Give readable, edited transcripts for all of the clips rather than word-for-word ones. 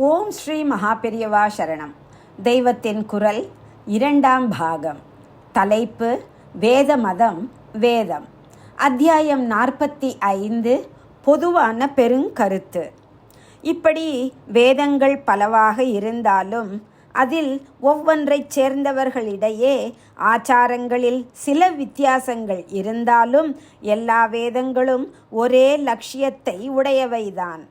ஓம் ஸ்ரீ மகாபெரியவா சரணம். தெய்வத்தின் குரல் 2ஆம் பாகம். தலைப்பு வேத மதம் வேதம். அத்தியாயம் 45. பொதுவான பெருங்கருத்து. இப்படி வேதங்கள் பலவாக இருந்தாலும் அதில் ஒவ்வொன்றைச் சேர்ந்தவர்களிடையே ஆச்சாரங்களில் சில வித்தியாசங்கள் இருந்தாலும் எல்லா வேதங்களும் ஒரே லட்சியத்தை உடையவைதான்.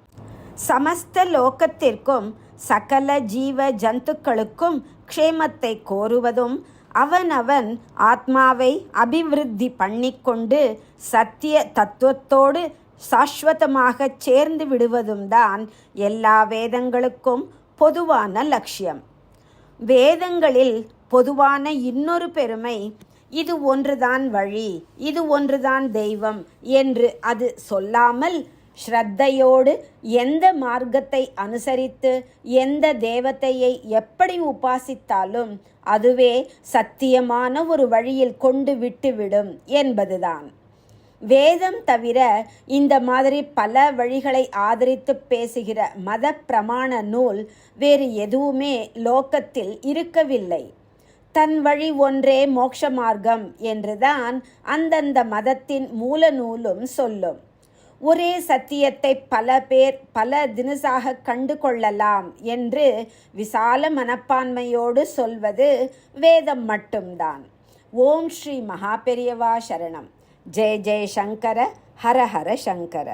சமஸ்த லோகத்திற்கும் சகல ஜீவ ஜந்துக்களுக்கும் க்ஷேமத்தை கோருவதும் அவனவன் ஆத்மாவை அபிவிருத்தி பண்ணிக்கொண்டு சத்திய தத்துவத்தோடு சாஸ்வதமாக சேர்ந்து விடுவதும் தான் எல்லா வேதங்களுக்கும் பொதுவான லட்சியம். வேதங்களில் பொதுவான இன்னொரு பெருமை, இது ஒன்றுதான் வழி, இது ஒன்றுதான் தெய்வம் என்று அது சொல்லாமல் ஸ்ரத்தையோடு எந்த மார்க்கத்தை அனுசரித்து எந்த தேவதையை எப்படி உபாசித்தாலும் அதுவே சத்தியமான ஒரு வழியில் கொண்டு விட்டுவிடும் என்பதுதான். வேதம் தவிர இந்த மாதிரி பல வழிகளை ஆதரித்து பேசுகிற மத பிரமாண நூல் வேறு எதுவுமே லோகத்தில் இருக்கவில்லை. தன் வழி ஒன்றே மோட்ச மார்க்கம் என்றுதான் அந்தந்த மதத்தின் மூல நூலும் சொல்லும். ஒரே சத்தியத்தை பல பேர் பல தினசாக கண்டு கொள்ளலாம் என்று விசால மனப்பான்மையோடு சொல்வது வேதம் மட்டும்தான். ஓம் ஸ்ரீ மகாபெரியவா சரணம். ஜெய ஜெய சங்கர, ஹர ஹர சங்கர.